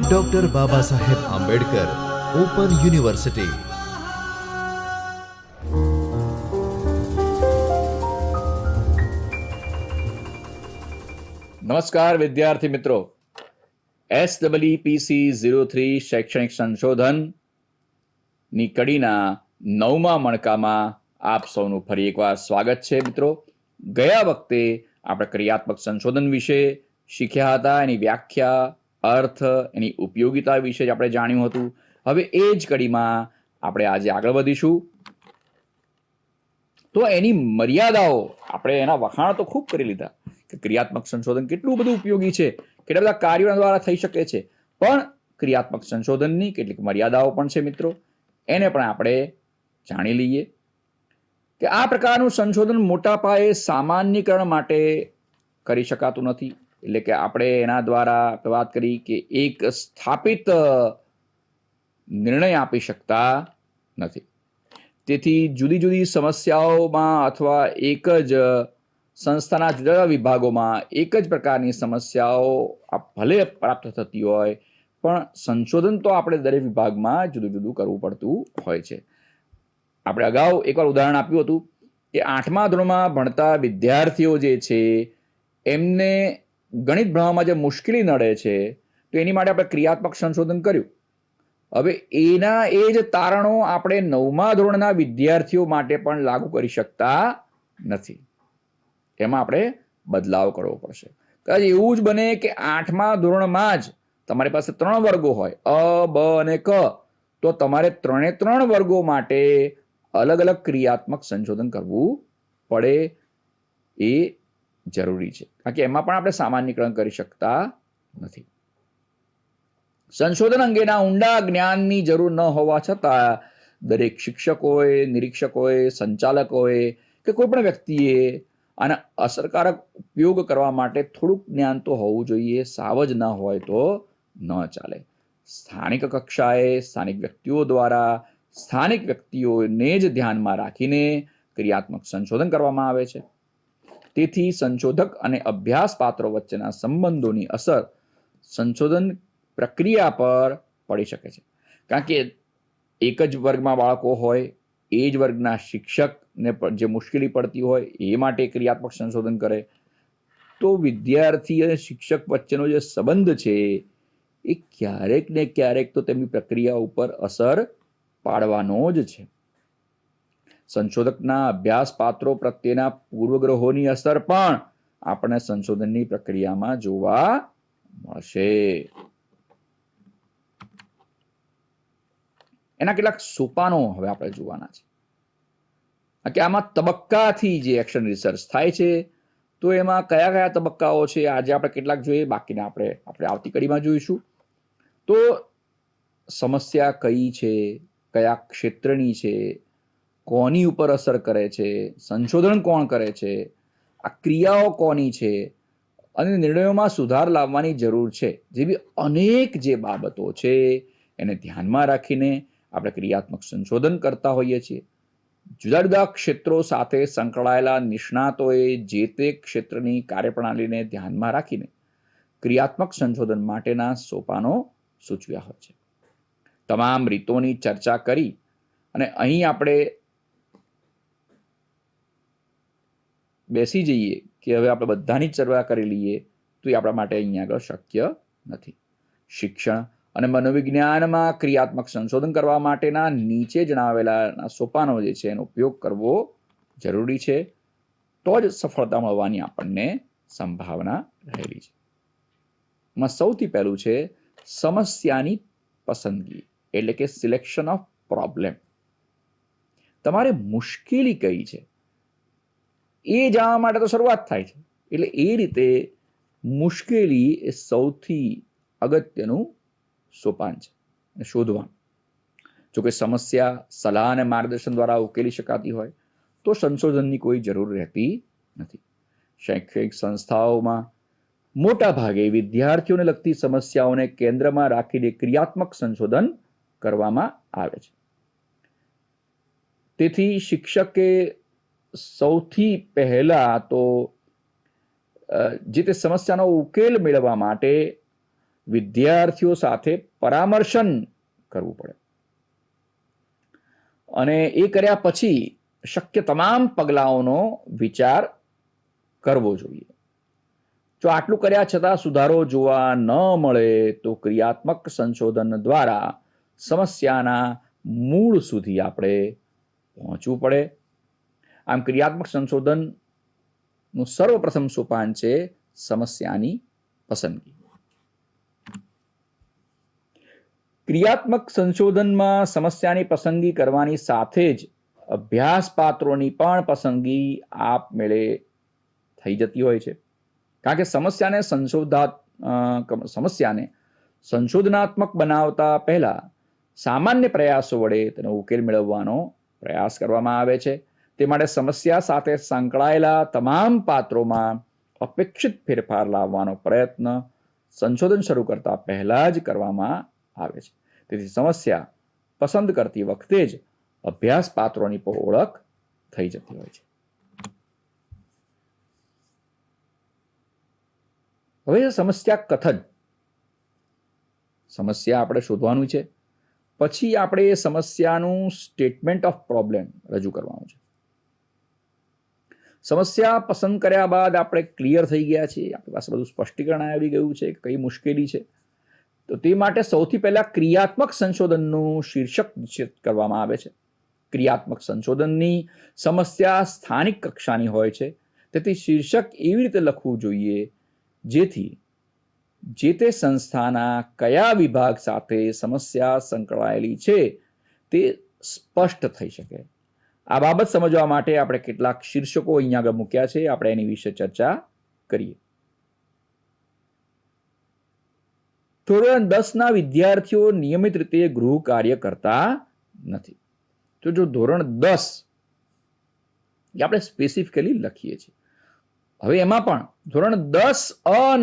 Doctor Baba Saheb Ambedkar open university. નમસ્કાર વિદ્યાર્થી મિત્રો, SEEPC03 શૈક્ષણિક સંશોધનની કડીના 9મા મણકામાં આપ સૌનું ફરી એકવાર સ્વાગત છે. મિત્રો, ગયા વખતે આપણે ક્રિયાત્મક સંશોધન વિશે શીખ્યા હતા. એની વ્યાખ્યા, અર્થ, એની ઉપયોગિતા વિશે જ આપણે જાણ્યું હતું. હવે એ જ કડીમાં આપણે આજે આગળ વધીશું. તો એની મર્યાદાઓ, આપણે એના વખાણ તો ખૂબ કરી લીધા કે ક્રિયાત્મક સંશોધન કેટલું બધું ઉપયોગી છે, કેટલા બધા કાર્યો દ્વારા થઈ શકે છે, પણ ક્રિયાત્મક સંશોધનની કેટલીક મર્યાદાઓ પણ છે. મિત્રો, એને પણ આપણે જાણી લઈએ કે આ પ્રકારનું સંશોધન મોટા પાયે સામાન્યકરણ માટે કરી શકાતું નથી. એટલે કે આપણે એના દ્વારા વાત કરી કે એક સ્થાપિત નિર્ણય આપી શકતા નથી. તેથી જુદી જુદી સમસ્યાઓમાં અથવા એક જ સંસ્થાના જુદા જુદા વિભાગોમાં એક જ પ્રકારની સમસ્યાઓ ભલે પ્રાપ્ત થતી હોય, પણ સંશોધન તો આપણે દરેક વિભાગમાં જુદું જુદું કરવું પડતું હોય છે. આપણે અગાઉ એકવાર ઉદાહરણ આપ્યું હતું કે 8મા ધોરણમાં ભણતા વિદ્યાર્થીઓ જે છે એમને ગણિત ભણવામાં જે મુશ્કેલી નડે છે, તો એની માટે આપણે ક્રિયાત્મક સંશોધન કર્યું. હવે એના એ જ તારણો આપણે 9મા ધોરણના વિદ્યાર્થીઓ માટે પણ લાગુ કરી શકતા નથી. એમાં આપણે બદલાવ કરવો પડશે. કદાચ એવું જ બને કે 8મા ધોરણમાં જ તમારી પાસે 3 વર્ગો હોય, અ, બ અને ક, તો તમારે 3 વર્ગો માટે અલગ અલગ ક્રિયાત્મક સંશોધન કરવું પડે. એ જરૂરી છે, કારણ કે એમાં પણ આપણે સામાન્યકરણ કરી શકતા નથી. સંશોધન અંગેના ઊંડા જ્ઞાનની જરૂર ન હોવા છતાં દરેક શિક્ષકોએ, નિરીક્ષકોએ, સંચાલકોએ કે કોઈ પણ વ્યક્તિએ આના અસરકારક ઉપયોગ કરવા માટે થોડુંક જ્ઞાન તો હોવું જોઈએ. સાવ જ ન હોય તો ન ચાલે. સ્થાનિક કક્ષાએ સ્થાનિક વ્યક્તિઓ દ્વારા સ્થાનિક વ્યક્તિઓને જ ધ્યાનમાં રાખીને ક્રિયાત્મક સંશોધન કરવામાં આવે છે. તેથી સંશોધક અને અભ્યાસ પાત્રો વચ્ચેના સંબંધોની અસર સંશોધન પ્રક્રિયા પર પડી શકે છે. કારણ કે એક જ વર્ગમાં બાળકો હોય, એ જ વર્ગના શિક્ષકને જે મુશ્કેલી પડતી હોય એ માટે ક્રિયાત્મક સંશોધન કરે, તો વિદ્યાર્થી અને શિક્ષક વચ્ચેનો જે સંબંધ છે એ ક્યારેક ને ક્યારેક તો તેમની પ્રક્રિયા ઉપર અસર પાડવાનો જ છે. સંશોધકના અભ્યાસ પાત્રો પ્રત્યેના પૂર્વગ્રહોની અસર પણ આપણને સંશોધનની પ્રક્રિયામાં જોવા મળશે. એના કેટલાક સોપાનો હવે આપણે જોવાના છે કે આમાં તબક્કાથી જે એક્શન રિસર્ચ થાય છે, તો એમાં કયા કયા તબક્કાઓ છે આજે આપણે કેટલાક જોઈએ, બાકીના આપણે આવતી કડીમાં જોઈશું. તો સમસ્યા કઈ છે, કયા ક્ષેત્રની છે, કોની ઉપર અસર કરે છે, સંશોધન કોણ કરે છે, આ ક્રિયાઓ કોની છે, અને નિર્ણયોમાં સુધાર લાવવાની જરૂર છે, જેવી અનેક જે બાબતો છે એને ધ્યાનમાં રાખીને આપણે ક્રિયાત્મક સંશોધન કરતા હોઈએ છીએ. જુદા જુદા ક્ષેત્રો સાથે સંકળાયેલા નિષ્ણાતોએ જે તે ક્ષેત્રની કાર્યપ્રણાલીને ધ્યાનમાં રાખીને ક્રિયાત્મક સંશોધન માટેના સોપાનો સૂચવ્યા હોય છે. તમામ રીતોની ચર્ચા કરી અને અહીં આપણે બેસી જઈએ કે હવે આપણે બધાની જ ચર્ચા કરી લઈએ, તો એ આપણા માટે અહીંયા આગળ શક્ય નથી. શિક્ષણ અને મનોવિજ્ઞાનમાં ક્રિયાત્મક સંશોધન કરવા માટેના નીચે જણાવેલા સોપાનો જે છે એનો ઉપયોગ કરવો જરૂરી છે, તો જ સફળતા મળવાની આપણને સંભાવના રહેલી છે. એમાં સૌથી પહેલું છે સમસ્યાની પસંદગી, એટલે કે સિલેક્શન ઓફ પ્રોબ્લેમ. તમારે મુશ્કેલી કઈ છે એ જાણવા માટે તો શરૂઆત થાય છે. એટલે એ રીતે મુશ્કેલી એ સૌથી અગત્યનું સોપાન છે શોધવાનું. જો કે સમસ્યા સલાહ અને માર્ગદર્શન દ્વારા ઉકેલી શકાતી હોય તો સંશોધનની કોઈ જરૂર રહેતી નથી. શૈક્ષણિક સંસ્થાઓમાં મોટા ભાગે વિદ્યાર્થીઓને લગતી સમસ્યાઓને કેન્દ્રમાં રાખીને ક્રિયાત્મક સંશોધન કરવામાં આવે છે. તેથી શિક્ષકે સૌથી પહેલા તો જે તે સમસ્યાનો ઉકેલ મેળવવા માટે વિદ્યાર્થીઓ સાથે પરામર્શન કરવું પડે અને એ કર્યા પછી શક્ય તમામ પગલાઓનો વિચાર કરવો જોઈએ. જો આટલું કર્યા છતાં સુધારો જોવા ન મળે તો ક્રિયાત્મક સંશોધન દ્વારા સમસ્યાના મૂળ સુધી આપણે પહોંચવું પડે. આમ ક્રિયાત્મક સંશોધનનું સર્વપ્રથમ સોપાન છે સમસ્યાની પસંદગી. ક્રિયાત્મક સંશોધનમાં સમસ્યાની પસંદગી કરવાની સાથે જ અભ્યાસ પાત્રોની પણ પસંદગી આપમેળે થઈ જતી હોય છે. કારણ કે સમસ્યાને સંશોધનાત્મક બનાવતા પહેલા સામાન્ય પ્રયાસો વડે તેનો ઉકેલ મેળવવાનો પ્રયાસ કરવામાં આવે છે. તે માટે સમસ્યા સાથે સંકળાયેલા તમામ પાત્રોમાં અપેક્ષિત ફેરફાર લાવવાનો પ્રયત્ન સંશોધન શરૂ કરતા પહેલા જ કરવામાં આવે છે. તેથી સમસ્યા પસંદ કરતી વખતે જ અભ્યાસ પાત્રોની પણ ઓળખ થઈ જતી હોય છે. હવે સમસ્યા કથન. સમસ્યા આપણે શોધવાનું છે, પછી આપણે એ સમસ્યાનું સ્ટેટમેન્ટ ઓફ પ્રોબ્લેમ રજૂ કરવાનું છે. સમસ્યા પસંદ કર્યા બાદ આપણે ક્લિયર થઈ ગયા છીએ, આપણી પાસે બધું સ્પષ્ટીકરણ આવી ગયું છે કઈ મુશ્કેલી છે, તો તે માટે સૌથી પહેલા ક્રિયાત્મક સંશોધનનું શીર્ષક નિશ્ચિત કરવામાં આવે છે. ક્રિયાત્મક સંશોધનની સમસ્યા સ્થાનિક કક્ષાની હોય છે, તેથી શીર્ષક એવી રીતે લખવું જોઈએ જેથી જે તે સંસ્થાના કયા વિભાગ સાથે સમસ્યા સંકળાયેલી છે તે સ્પષ્ટ થઈ શકે. આ બાબત સમજવા માટે આપણે કેટલાક શીર્ષકો અહીંયા આગળ મૂક્યા છે, આપણે એની વિશે ચર્ચા કરીએ. ધોરણ 10ના વિદ્યાર્થીઓ નિયમિત રીતે ગૃહ કાર્ય કરતા નથી. તો જો ધોરણ 10 એ આપણે સ્પેસિફિકલી લખીએ છીએ, હવે એમાં પણ ધોરણ 10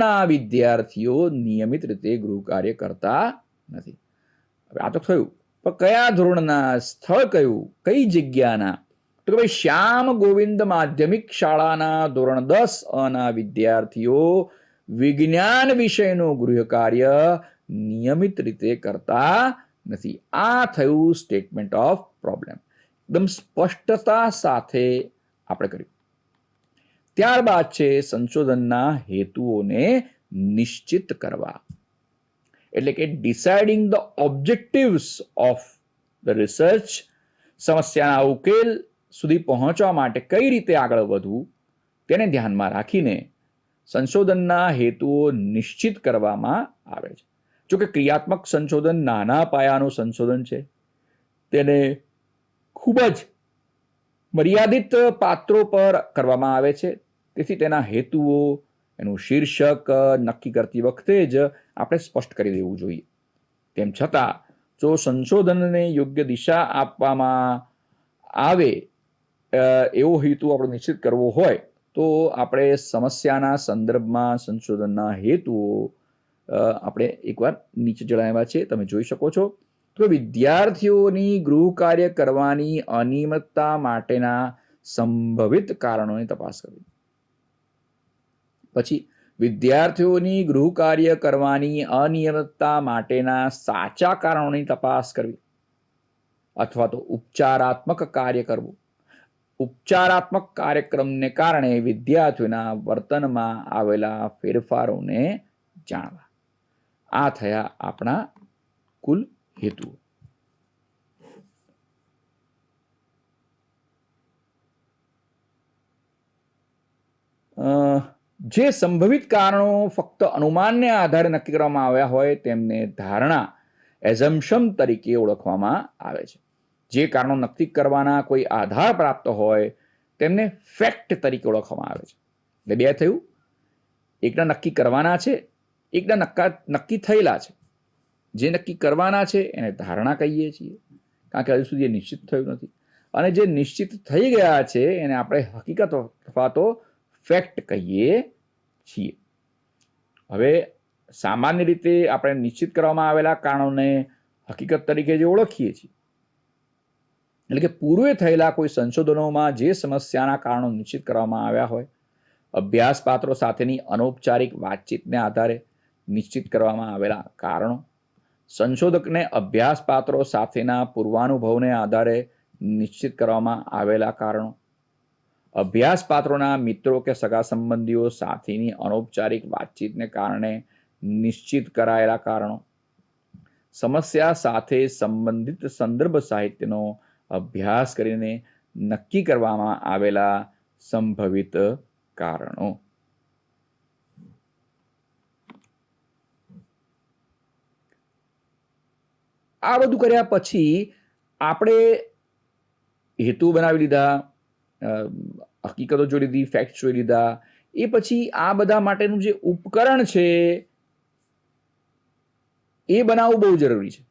ના વિદ્યાર્થીઓ નિયમિત રીતે ગૃહ કાર્ય કરતા નથી. હવે આ તો થયું, પણ કયા ધોરણના, સ્થળ કયું, કઈ જગ્યાના? તો ભાઈ શ્યામ ગોવિંદ માધ્યમિક શાળાના ધોરણ 10ના વિદ્યાર્થીઓ વિજ્ઞાન વિષયનું ગૃહ કાર્ય નિયમિત રીતે કરતા નથી. આ થયું સ્ટેટમેન્ટ ઓફ પ્રોબ્લેમ. એકદમ સ્પષ્ટતા સાથે આપણે કર્યું. ત્યારબાદ છે સંશોધનના હેતુઓને નિશ્ચિત કરવા, એટલે કે deciding the objectives of the research. સમસ્યાના ઉકેલ સુધી પહોંચવા માટે કઈ રીતે આગળ વધવું તેને ધ્યાનમાં રાખીને સંશોધનના હેતુઓ નિશ્ચિત કરવામાં આવે છે. જો કે ક્રિયાત્મક સંશોધન નાના પાયાનું સંશોધન છે, તેને ખૂબ જ મર્યાદિત પાત્રો પર કરવામાં આવે છે, તેથી તેના હેતુઓ, એનું શીર્ષક નક્કી કરતી વખતે જ આપણે સ્પષ્ટ કરી દેવું જોઈએ. તેમ છતાં જો સંશોધનને યોગ્ય દિશા આપવામાં આવે એવો હેતુ આપણે નિશ્ચિત કરવો હોય તો આપણે સમસ્યાના સંદર્ભમાં સંશોધનના હેતુઓ આપણે એકવાર નીચે જણાવ્યા છે, તમે જોઈ શકો છો. તો વિદ્યાર્થીઓની ગૃહ કાર્ય કરવાની અનિયમિતતા માટેના સંભવિત કારણોની તપાસ કરવી. પછી વિદ્યાર્થીઓની ગૃહ કાર્ય કરવાની અનિયમિતતા માટેના સાચા કારણોની તપાસ કરવી, અથવા તો ઉપચારાત્મક કાર્ય કરવું. ઉપચારાત્મક કાર્યક્રમને કારણે વિદ્યાર્થીઓના વર્તનમાં આવેલા ફેરફારોને જાણવા. આ થયા આપણા કુલ હેતુઓ. જે સંભવિત કારણો ફક્ત અનુમાનને આધારે નક્કી કરવામાં આવ્યા હોય તેમને ધારણા, એઝમ્પશન તરીકે ઓળખવામાં આવે છે. જે કારણો નક્કી કરવાના કોઈ આધાર પ્રાપ્ત હોય તેમને ફેક્ટ તરીકે ઓળખવામાં આવે છે. એટલે બે થયું, એકના નક્કી કરવાના છે, એકના નક્કી થયેલા છે. જે નક્કી કરવાના છે એને ધારણા કહીએ છીએ, કારણ કે હજુ સુધી એ નિશ્ચિત થયું નથી. અને જે નિશ્ચિત થઈ ગયા છે એને આપણે હકીકત અથવા તો ફેક્ટ કહીએ છીએ. હવે સામાન્ય રીતે આપણે નિશ્ચિત કરવામાં આવેલા કારણોને હકીકત તરીકે જે ઓળખીએ છીએ, એટલે કે પૂર્વે થયેલા કોઈ સંશોધનોમાં જે સમસ્યાના કારણો નિશ્ચિત કરવામાં આવ્યા હોય, અભ્યાસ પાત્રો સાથેની અનૌપચારિક વાતચીતને આધારે નિશ્ચિત કરવામાં આવેલા કારણો, સંશોધકને અભ્યાસ પાત્રો સાથેના પૂર્વાનુભવને આધારે નિશ્ચિત કરવામાં આવેલા કારણો, અભ્યાસ પાત્રોના મિત્રો કે સગા સંબંધીઓ સાથેની અનૌપચારિક વાતચીતને કારણે નિશ્ચિત કરાયેલા કારણો, સમસ્યા સાથે સંબંધિત સંદર્ભ સાહિત્યનો અભ્યાસ કરીને નક્કી કરવામાં આવેલા સંભવિત કારણો. આ બધું કર્યા પછી આપણે હેતુ બનાવી લીધા, હકીકતો જોઈ લીધી, ફેક્ટ જોઈ લીધા. એ પછી આ બધા માટેનું જે ઉપકરણ છે એ બનાવવું બહુ જરૂરી છે.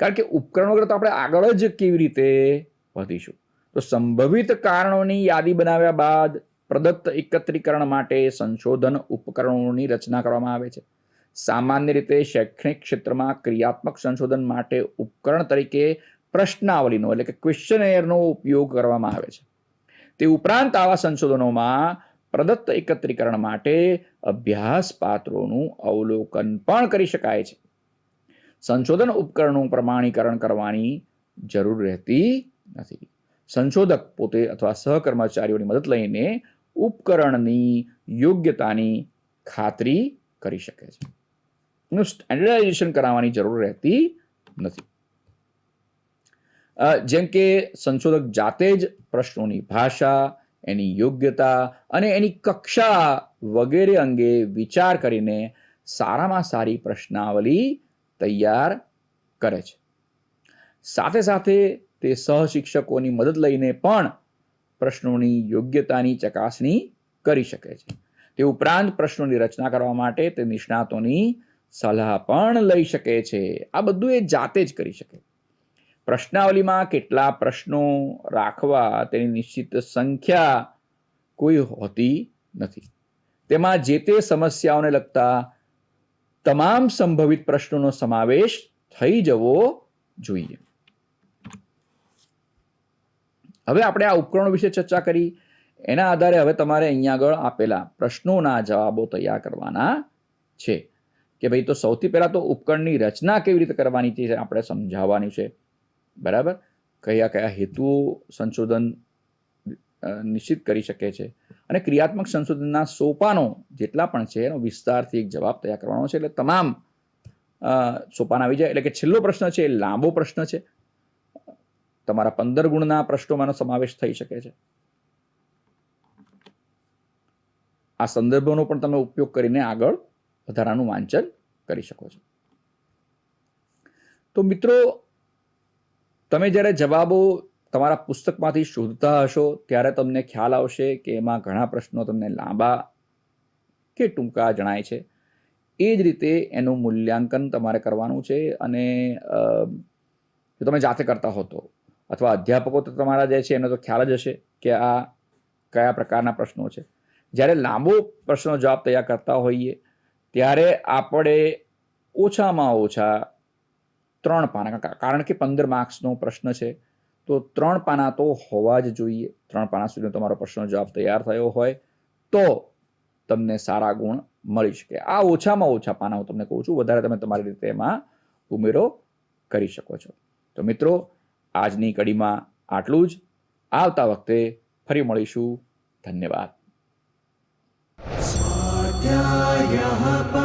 કારણ કે ઉપકરણ વગર તો આપણે આગળ જ કેવી રીતે વધીશું? તો સંભવિત કારણોની યાદી બનાવ્યા બાદ પ્રદત્ત એકત્રીકરણ માટે સંશોધન ઉપકરણોની રચના કરવામાં આવે છે. સામાન્ય રીતે શૈક્ષણિક ક્ષેત્રમાં ક્રિયાત્મક સંશોધન માટે ઉપકરણ તરીકે પ્રશ્નાવલીનો એટલે કે ક્વેશ્ચનેરનો ઉપયોગ કરવામાં આવે છે. તે ઉપરાંત આવા સંશોધનોમાં પ્રદત્ત એકત્રીકરણ માટે અભ્યાસ પાત્રોનું અવલોકન પણ કરી શકાય છે. સંશોધન ઉપકરણનું પ્રમાણીકરણ કરવાની જરૂર રહેતી નથી. સંશોધક પોતે અથવા સહકર્મચારીઓની મદદ લઈને ઉપકરણની યોગ્યતાની ખાતરી કરી શકે છે. એનું સ્ટેન્ડર્ડાઇઝેશન કરાવવાની જરૂર રહેતી નથી. જેમ કે સંશોધક જાતે જ પ્રશ્નોની ભાષા, એની યોગ્યતા અને એની કક્ષા વગેરે અંગે વિચાર કરીને સારામાં સારી પ્રશ્નાવલી તૈયાર કરે છે. સાથે સાથે તે સહશિક્ષકોની મદદ લઈને પણ પ્રશ્નોની યોગ્યતાની ચકાસણી કરી શકે છે. તે ઉપરાંત પ્રશ્નોની રચના કરવા માટે તે નિષ્ણાતોની સલાહ પણ લઈ શકે છે. આ બધું એ જાતે જ કરી શકે. પ્રશ્નાવલીમાં કેટલા પ્રશ્નો રાખવા તેની નિશ્ચિત સંખ્યા કોઈ હોતી નથી. તેમાં જે તે સમસ્યાઓને લગતા તમામ સંભવિત પ્રશ્નોનો સમાવેશ થઈ જવો જોઈએ. હવે આપણે આ ઉપકરણો વિશે ચર્ચા કરી. એના આધારે હવે તમારે અહીંયા આગળ આપેલા પ્રશ્નોના જવાબો તૈયાર કરવાના છે. કે ભાઈ તો સૌથી પહેલા તો ઉપકરણની રચના કેવી રીતે કરવાની છે આપણે સમજાવવાની છે. બરાબર? કયા કયા હેતુઓ સંશોધન નિશ્ચિત કરી શકે છે અને ક્રિયાત્મક સંશોધનના સોપાનો જેટલા પણ છે એનો વિસ્તારથી એક જવાબ તૈયાર કરવાનો છે. એટલે તમામ સોપાન આવી જાય. એટલે કે છેલ્લો પ્રશ્ન છે એ લાંબો પ્રશ્ન છે. તમારા 15 ગુણના પ્રશ્નોમાંનો સમાવેશ થઈ શકે છે. આ સંદર્ભોનો પણ તમે ઉપયોગ કરીને આગળ વધારાનું વાંચન કરી શકો છો. તો મિત્રો, તમે જ્યારે જવાબો તમારા પુસ્તકમાંથી શોધતા હશો ત્યારે તમને ખ્યાલ આવશે કે એમાં ઘણા પ્રશ્નો તમને લાંબા કે ટૂંકા જણાય છે. એ જ રીતે એનું મૂલ્યાંકન તમારે કરવાનું છે. અને જો તમે જાતે કરતા હો તો અથવા અધ્યાપકો તો તમારા જે છે એને તો ખ્યાલ જ હશે કે આ કયા પ્રકારના પ્રશ્નો છે. જ્યારે લાંબો પ્રશ્નનો જવાબ તૈયાર કરતા હોઈએ ત્યારે આપણે ઓછામાં ઓછા 3 પાના, કારણ કે 15 માર્ક્સનો પ્રશ્ન છે તો 3 પાના તો હોવા જ જોઈએ. 3 પાના સુધીનો તમારો પ્રશ્નનો જવાબ તૈયાર થયો હોય તો તમને સારા ગુણ મળી શકે. આ ઓછામાં ઓછા પાના હું તમને કહું છું. વધારે તમે તમારી રીતે એમાં ઉમેરો કરી શકો છો. તો મિત્રો, આજની કડીમાં આટલું જ. આવતા વખતે ફરી મળીશું. ધન્યવાદ. સ્વાધ્યાયઃ